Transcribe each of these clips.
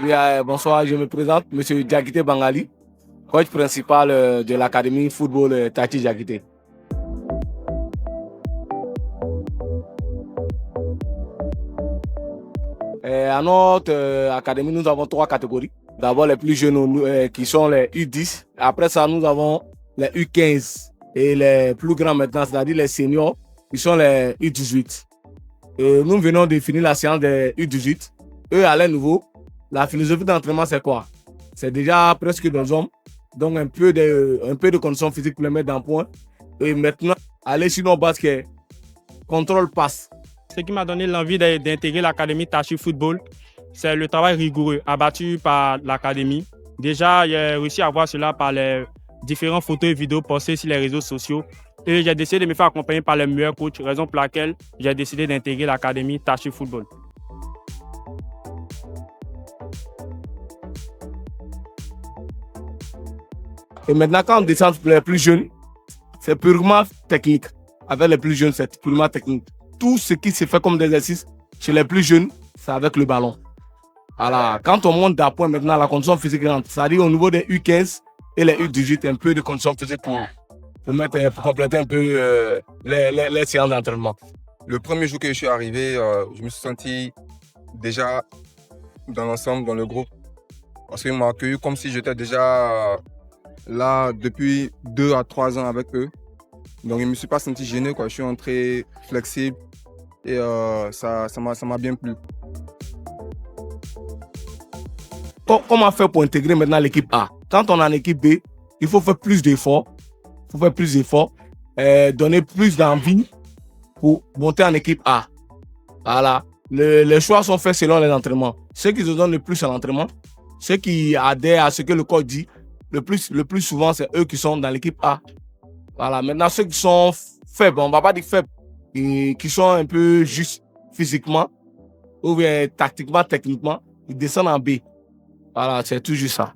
Oui, bonsoir, je me présente, Monsieur Diakité Bangali, coach principal de l'Académie football Tati Diakité. À notre académie, nous avons trois catégories. D'abord, les plus jeunes qui sont les U10. Après ça, nous avons les U15 et les plus grands maintenant, c'est-à-dire les seniors, qui sont les U18. Et nous venons de finir la séance des U18. Eux, à leur niveau, la philosophie d'entraînement, c'est quoi? C'est déjà presque des hommes, donc un peu de conditions physiques pour les mettre dans le point. Et maintenant, aller sur nos bases qui est contrôle passe. Ce qui m'a donné l'envie d'intégrer l'Académie Tachi Football, c'est le travail rigoureux abattu par l'Académie. Déjà, j'ai réussi à voir cela par les différentes photos et vidéos postées sur les réseaux sociaux. Et j'ai décidé de me faire accompagner par les meilleurs coachs, raison pour laquelle j'ai décidé d'intégrer l'Académie Tachi Football. Et maintenant, quand on descend pour les plus jeunes, c'est purement technique. Avec les plus jeunes, c'est purement technique. Tout ce qui se fait comme des exercices chez les plus jeunes, c'est avec le ballon. Alors, quand on monte d'appoint maintenant, la condition physique rentre. C'est-à-dire au niveau des U15 et les U18, un peu de condition physique pour compléter un peu les séances d'entraînement. Le premier jour que je suis arrivé, je me suis senti déjà dans l'ensemble, dans le groupe. Parce qu'ils m'ont accueilli comme si j'étais déjà là depuis 2 à 3 ans avec eux. Donc je ne me suis pas senti gêné, quoi. Je suis entré flexible et ça m'a bien plu. Comment faire pour intégrer maintenant l'équipe A? Quand on est en équipe B, il faut faire plus d'efforts. Donner plus d'envie pour monter en équipe A. Voilà. Les choix sont faits selon les entraînements. Ceux qui se donnent le plus à l'entraînement, ceux qui adhèrent à ce que le coach dit, le plus souvent, c'est eux qui sont dans l'équipe A. Voilà. Maintenant, ceux qui sont faibles, on ne va pas dire faibles, et qui sont un peu juste physiquement, ou bien tactiquement, techniquement, ils descendent en B. Voilà, c'est tout juste ça.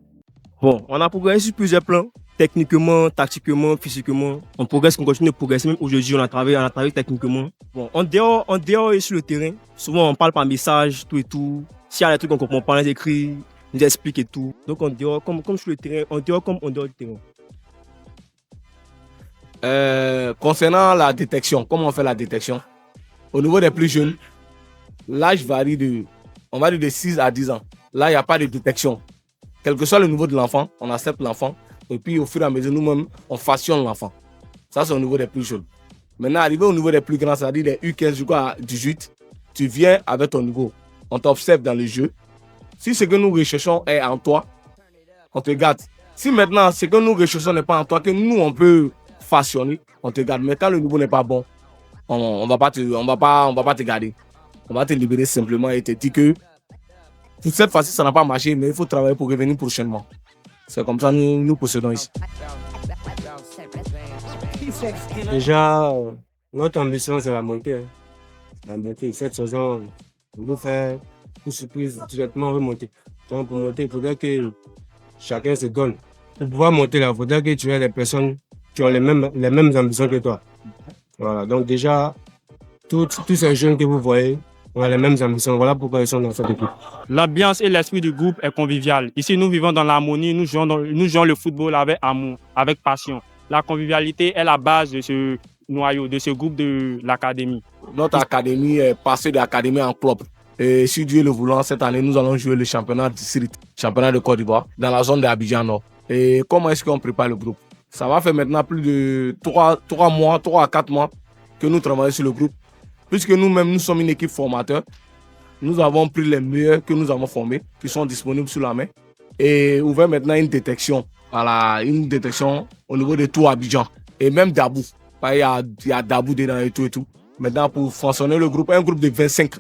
Bon, on a progressé sur plusieurs plans. Techniquement, tactiquement, physiquement. On progresse, on continue de progresser. Même aujourd'hui, on a travaillé techniquement. Bon, en dehors et sur le terrain, souvent on parle par message, tout et tout. S'il y a des trucs qu'on ne comprend pas, on les écrit, on les explique et tout. Donc en dehors, comme sur le terrain, en dehors comme en dehors du terrain. Concernant la détection, comment on fait la détection? Au niveau des plus jeunes, l'âge varie on va dire de 6 à 10 ans. Là, il n'y a pas de détection. Quel que soit le niveau de l'enfant, on accepte l'enfant. Et puis, au fur et à mesure, nous-mêmes, on façonne l'enfant. Ça, c'est au niveau des plus jeunes. Maintenant, arrivé au niveau des plus grands, c'est-à-dire des U15 jusqu'à 18, tu viens avec ton niveau. On t'observe dans le jeu. Si ce que nous recherchons est en toi, on te garde. Si maintenant, ce que nous recherchons n'est pas en toi, que nous, on peut façonner, on te garde. Mais quand le niveau n'est pas bon, on va pas te garder. On va te libérer simplement et te dire que pour cette fois-ci, ça n'a pas marché, mais il faut travailler pour revenir prochainement. C'est comme ça que nous procédons ici. Déjà, notre ambition, c'est la montée. La montée. Cette saison, on veut faire une surprise directement remonter. Donc, pour monter, il faudrait que chacun se donne. Pour pouvoir monter là, il faudrait que tu aies des personnes qui ont les mêmes ambitions que toi. Voilà. Donc, déjà, tous ces jeunes que vous voyez, on a les mêmes ambitions. Voilà pourquoi ils sont dans cette équipe. L'ambiance et l'esprit du groupe est convivial. Ici, nous vivons dans l'harmonie, nous jouons le football avec amour, avec passion. La convivialité est la base de ce noyau, de ce groupe de l'académie. Notre académie est passée d'académie en club. Et si Dieu le voulant, cette année, nous allons jouer le championnat district, championnat de Côte d'Ivoire, dans la zone d'Abidjan Nord. Et comment est-ce qu'on prépare le groupe? Ça va faire maintenant plus de 3 à 4 mois que nous travaillons sur le groupe. Puisque nous-mêmes, nous sommes une équipe formateur, nous avons pris les meilleurs que nous avons formés, qui sont disponibles sous la main, et ouvert maintenant une détection. Voilà, une détection au niveau de tout Abidjan, et même Dabou. Il y a Dabou dedans et tout. Maintenant, pour fonctionner le groupe, un groupe de 25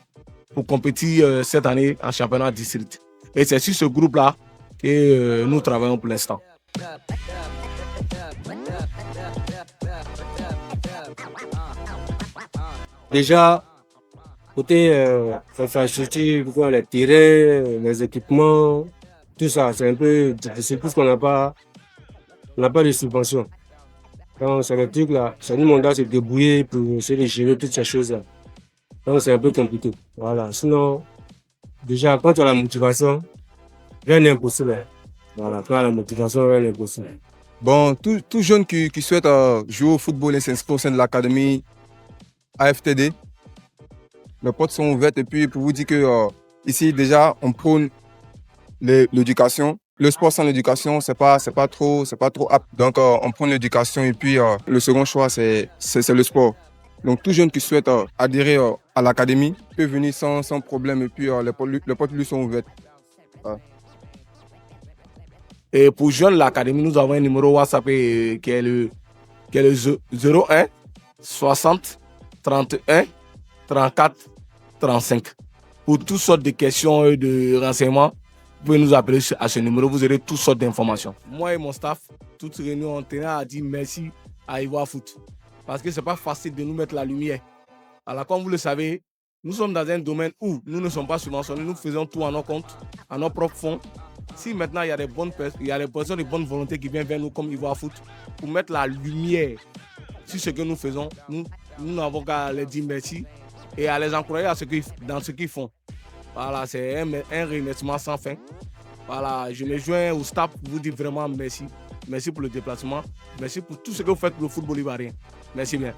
pour compétir cette année en championnat district. Et c'est sur ce groupe-là que nous travaillons pour l'instant. Déjà, côté infrastructure, les terrains, les équipements, tout ça, c'est un peu difficile puisqu'on n'a pas de subvention. Donc, c'est le truc là, c'est nous, on doit se débrouiller pour essayer de gérer toutes ces choses-là. Donc, c'est un peu compliqué. Voilà. Sinon, déjà, quand tu as la motivation, Rien n'est impossible. Hein. Voilà, quand la motivation, rien n'est impossible. Bon, tout jeune qui souhaite jouer au football et s'inscrire au sein de l'académie AFTD, les portes sont ouvertes. Et puis, pour vous dire que ici, déjà, on prône l'éducation. Le sport sans l'éducation, c'est pas trop apte. Donc, on prône l'éducation et puis le second choix, c'est le sport. Donc, tout jeune qui souhaite adhérer à l'académie peut venir sans problème et puis les portes lui sont ouvertes. Ouais. Et pour joindre l'académie, nous avons un numéro WhatsApp qui est le 01 60 31 34 35. Pour toutes sortes de questions et de renseignements, vous pouvez nous appeler à ce numéro, vous aurez toutes sortes d'informations. Moi et mon staff, toute réunion, on tenait à dire merci à Ivoire Foot. Parce que ce n'est pas facile de nous mettre la lumière. Alors, comme vous le savez, nous sommes dans un domaine où nous ne sommes pas subventionnés, nous faisons tout à nos comptes, à nos propres fonds. Si maintenant il y a des personnes de bonne volonté qui viennent vers nous comme Ivoire Foot pour mettre la lumière sur ce que nous faisons, nous n'avons qu'à les dire merci et à les encourager dans ce qu'ils font. Voilà, c'est un remerciement sans fin. Voilà, je me joins au staff pour vous dire vraiment merci. Merci pour le déplacement. Merci pour tout ce que vous faites pour le football ivoirien. Merci bien.